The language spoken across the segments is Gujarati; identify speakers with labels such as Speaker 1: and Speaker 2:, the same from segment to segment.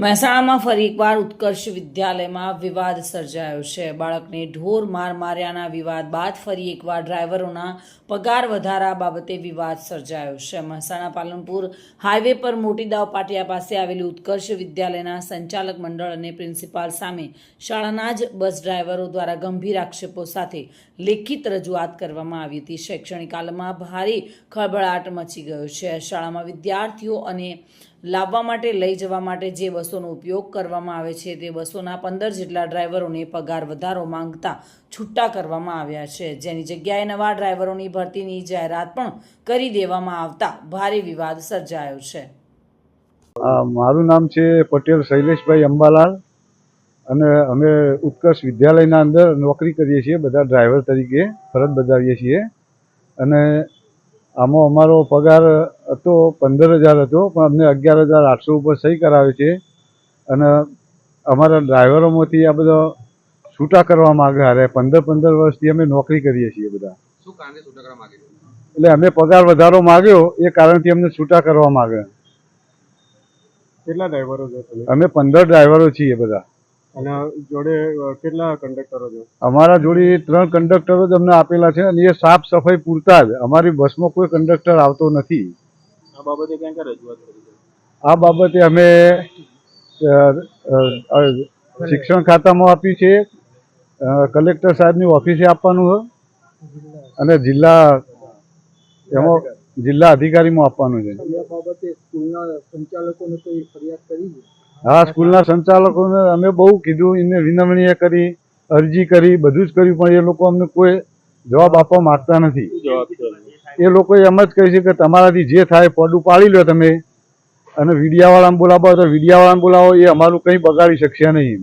Speaker 1: મહેસાણામાં ફરી એકવાર ઉત્કર્ષ વિદ્યાલયમાં વિવાદ સર્જાયો છે. બાળકને ઢોર માર માર્યાના વિવાદ બાદ ફરી એકવાર ડ્રાઈવરોના પગાર વધારા બાબતે વિવાદ સર્જાયો છે. મહેસાણા પાલનપુર હાઈવે પર મોટી દાવ પાટિયા પાસે આવેલી ઉત્કર્ષ વિદ્યાલયના સંચાલક મંડળ અને પ્રિન્સિપાલ સામે શાળાના જ બસ ડ્રાઈવરો દ્વારા ગંભીર આક્ષેપો સાથે લેખિત રજૂઆત કરવામાં આવી હતી. શૈક્ષણિક કાલમાં ભારે ખળભળાટ મચી ગયો છે. શાળામાં વિદ્યાર્થીઓ અને લાવવા માટે લઈ જવા માટે જે બસોનો ઉપયોગ કરવામાં આવે છે તે બસોના 15 જેટલા ડ્રાઈવરોને પગાર વધારો માંગતા છૂટા કરવામાં આવ્યા છે, જેની જગ્યાએ નવા ડ્રાઈવરોની ભરતીની જાહેરાત પણ કરી દેવામાં આવતા ભારે વિવાદ સર્જાયો છે.
Speaker 2: મારું નામ છે પટેલ શૈલેષભાઈ અંબાલાલ અને અમે ઉત્કર્ષ વિદ્યાલયના અંદર નોકરી કરીએ છીએ. બધા ડ્રાઈવર તરીકે ફરજ બજાવીએ છીએ અને આમાં અમારો પગાર હતો 15,000 હતો, પણ અમને 11,800 ઉપર સહી કરાવે છે અને અમારા ડ્રાઈવરોમાંથી આ બધા છૂટા કરવા માગે. અરે 15 વર્ષથી અમે નોકરી કરીએ છીએ બધા.
Speaker 3: શું કારણે છૂટા કરવા માંગે?
Speaker 2: એટલે અમે પગાર વધારો માગ્યો એ કારણથી અમને છૂટા કરવા માગે.
Speaker 4: કેટલા ડ્રાઈવરો છો તમે?
Speaker 2: અમે 15 ડ્રાઈવરો છીએ બધા.
Speaker 4: અને જોડે કેટલા કંડક્ટરો છો?
Speaker 2: અમારા જોડે 3 કંડક્ટરો જ અમને આપેલા છે અને એ સાફ સફાઈ પૂરતા જ. અમારી બસમાં કોઈ કંડક્ટર આવતો નથી.
Speaker 4: આ બાબતે ક્યાં ક્યાં રજૂઆત કરી છે?
Speaker 2: આ બાબતે અમે શિક્ષણ ખાતામાં આપી છે, કલેક્ટર સાહેબની ઓફિસે આપવાનું છે અને જિલ્લા અધિકારીમાં આપવાનું છે. હા, સ્કૂલના સંચાલકોને અમે બહુ કીધું, એને વિનમણીય કરી, અરજી કરી, બધું જ કર્યું, પણ એ લોકો અમને કોઈ જવાબ આપવા માંગતા નથી. એ લોકો એમ જ કહે છે કે તમારાથી જે થાય પડું પાડી લો તમે, અને વીડિયાવાળાને બોલાવો તો વીડિયાવાળાને બોલાવો, એ અમારું કંઈ બગાડી શકશે નહીં.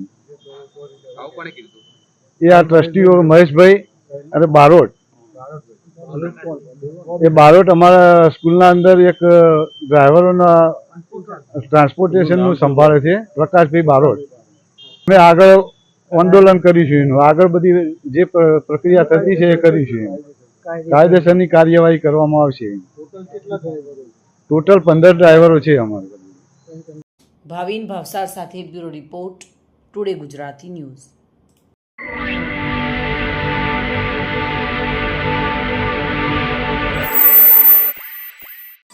Speaker 2: એ આ ટ્રસ્ટીઓ મહેશભાઈ અને બારોટ, એ બારોટ અમારા સ્કૂલના અંદર એક ડ્રાઈવરોના ટ્રાન્સપોર્ટેશનનું સંભાળે છે, પ્રકાશભાઈ બારોટ. અમે આગળ આંદોલન કરીશું, એનું આગળ બધી જે પ્રક્રિયા થતી છે એ કરીશું. કાયદેસરની કાર્યવાહી કરવામાં આવશે. ટોટલ 15 ડ્રાઈવરો છે અમારે.
Speaker 1: ભાવિન ભાવસાર સાથે bureau report, today Gujarati news.